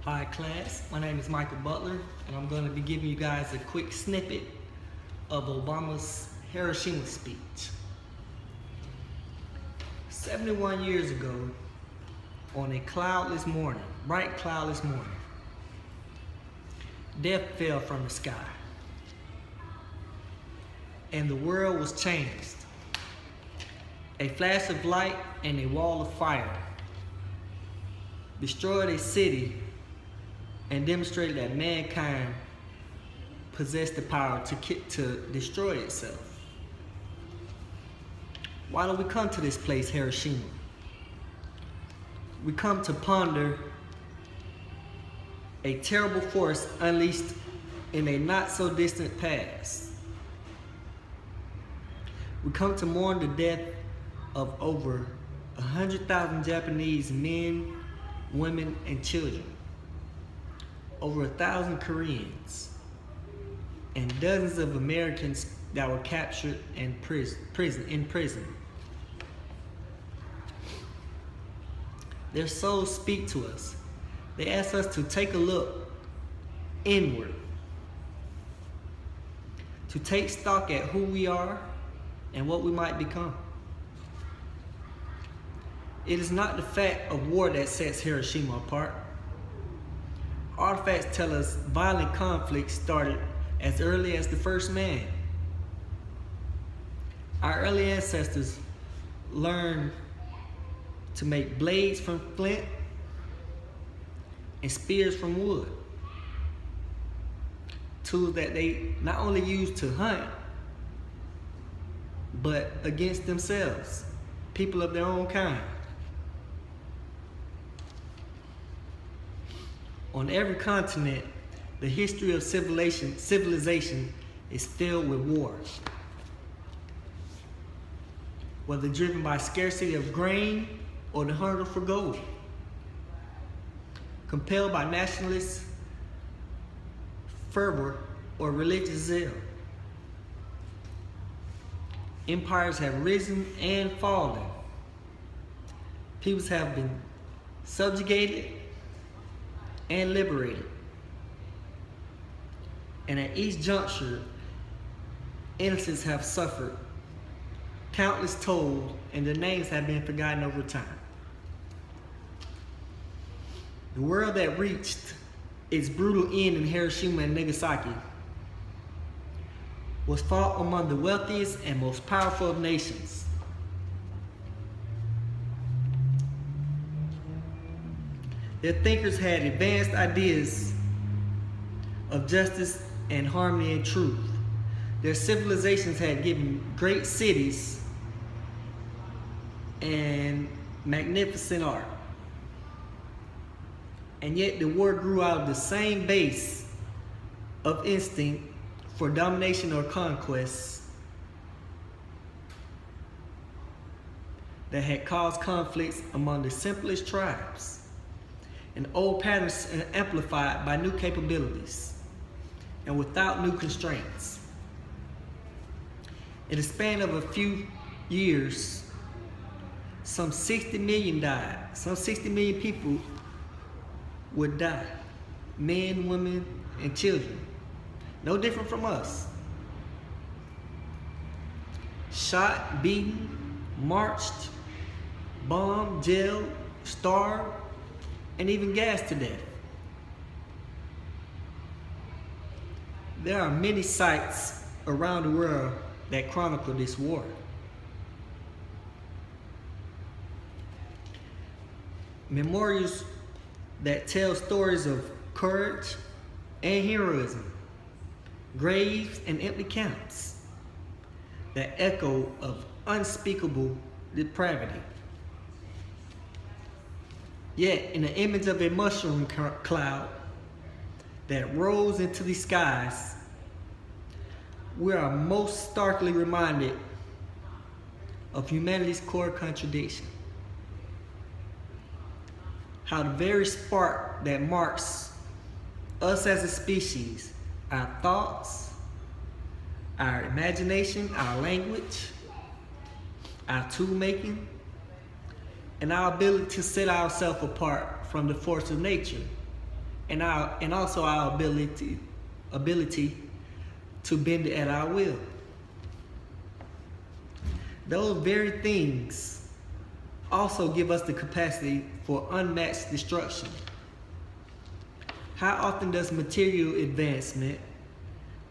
Hi class, my name is Michael Butler and I'm going to be giving you guys a quick snippet of Obama's Hiroshima speech. 71 years ago, on a cloudless morning, bright cloudless morning, death fell from the sky and the world was changed. A flash of light and a wall of fire destroyed a city and demonstrated that mankind possessed the power to destroy itself. Why do we come to this place, Hiroshima? We come to ponder a terrible force unleashed in a not so distant past. We come to mourn the death of over 100,000 Japanese men, women, and children, over 1,000 Koreans, and dozens of Americans that were captured and in prison. Their souls speak to us. They ask us to take a look inward, to take stock at who we are and what we might become. It is not the fact of war that sets Hiroshima apart. Artifacts tell us violent conflicts started as early as the first man. Our early ancestors learned to make blades from flint and spears from wood, tools that they not only used to hunt, but against themselves, people of their own kind. On every continent, the history of civilization is filled with wars. Whether driven by scarcity of grain or the hunger for gold. Compelled by nationalist fervor or religious zeal. Empires have risen and fallen. Peoples have been subjugated and liberated. And at each juncture, innocents have suffered countless tolls and their names have been forgotten over time. The world that reached its brutal end in Hiroshima and Nagasaki was fought among the wealthiest and most powerful of nations. Their thinkers had advanced ideas of justice and harmony and truth. Their civilizations had given great cities and magnificent art. And yet the war grew out of the same base of instinct for domination or conquest that had caused conflicts among the simplest tribes, and old patterns amplified by new capabilities and without new constraints. In the span of a few years, some 60 million died. Some 60 million people would die. Men, women, and children. No different from us. Shot, beaten, marched, bombed, jailed, starved, and even gassed to death. There are many sites around the world that chronicle this war. Memorials that tell stories of courage and heroism, graves and empty camps that echo of unspeakable depravity. Yet, in the image of a mushroom cloud that rose into the skies, we are most starkly reminded of humanity's core contradiction. How the very spark that marks us as a species, our thoughts, our imagination, our language, our tool making, and our ability to set ourselves apart from the force of nature and also our ability to bend it at our will. Those very things also give us the capacity for unmatched destruction. How often does material advancement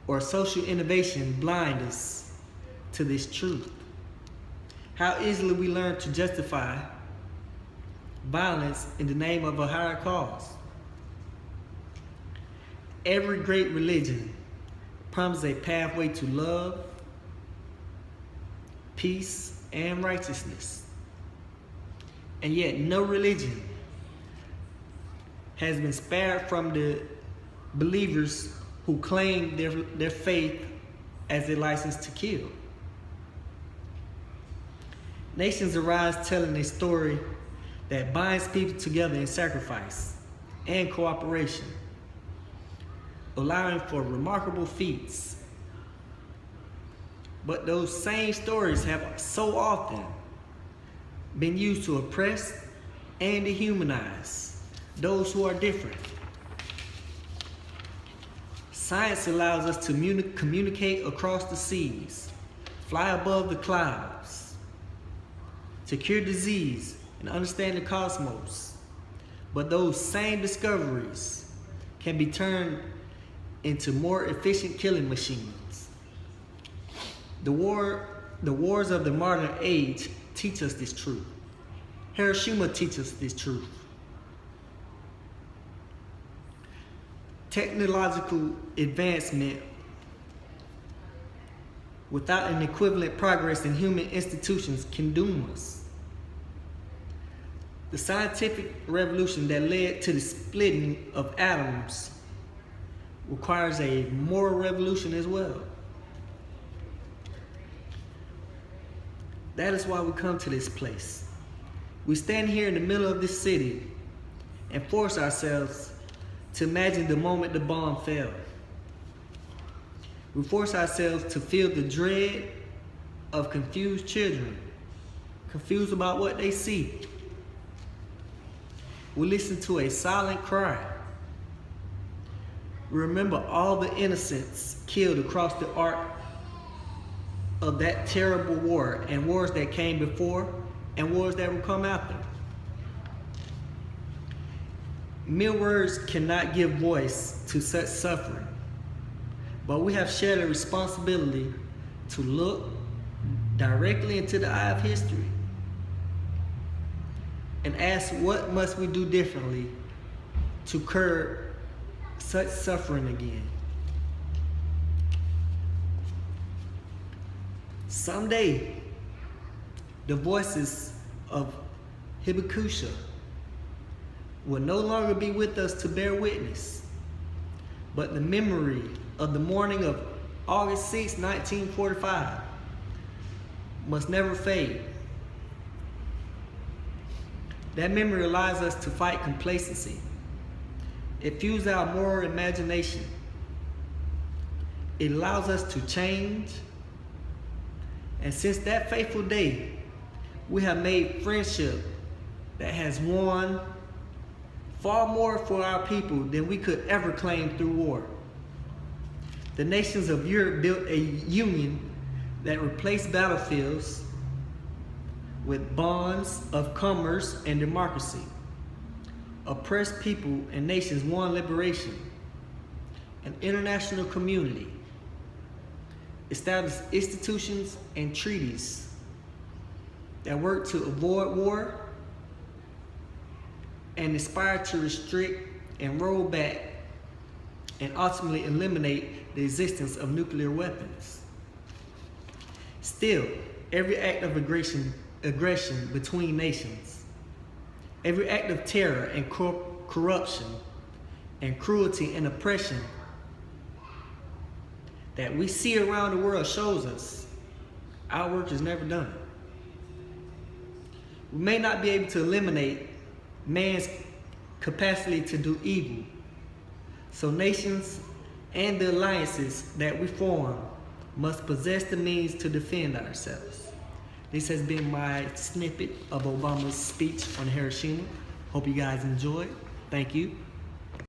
or social innovation blind us to this truth? How easily we learn to justify violence in the name of a higher cause. Every great religion promises a pathway to love, peace, and righteousness. And yet no religion has been spared from the believers who claim their faith as a license to kill. Nations arise telling a story that binds people together in sacrifice and cooperation, allowing for remarkable feats. But those same stories have so often been used to oppress and dehumanize those who are different. Science allows us to communicate across the seas, fly above the clouds, to cure disease and understand the cosmos. But those same discoveries can be turned into more efficient killing machines. The wars of the modern age teach us this truth. Hiroshima teaches us this truth. Technological advancement without an equivalent progress in human institutions can doom us. The scientific revolution that led to the splitting of atoms requires a moral revolution as well. That is why we come to this place. We stand here in the middle of this city and force ourselves to imagine the moment the bomb fell. We force ourselves to feel the dread of confused children, confused about what they see. We listen to a silent cry. We remember all the innocents killed across the arc of that terrible war, and wars that came before and wars that will come after. Mere words cannot give voice to such suffering, but we have shared a responsibility to look directly into the eye of history and ask, what must we do differently to curb such suffering again? Someday, the voices of Hibakusha will no longer be with us to bear witness, but the memory of the morning of August 6, 1945 must never fade. That memory allows us to fight complacency. It fuels our moral imagination. It allows us to change. And since that fateful day, we have made friendship that has won far more for our people than we could ever claim through war. The nations of Europe built a union that replaced battlefields with bonds of commerce and democracy. Oppressed people and nations won liberation. An international community established institutions and treaties that work to avoid war and aspire to restrict and roll back and ultimately eliminate the existence of nuclear weapons. Still, every act of aggression between nations, every act of terror and corruption and cruelty and oppression that we see around the world shows us our work is never done. We may not be able to eliminate man's capacity to do evil, so nations and the alliances that we form must possess the means to defend ourselves. This has been my snippet of Obama's speech on Hiroshima. Hope you guys enjoyed. Thank you.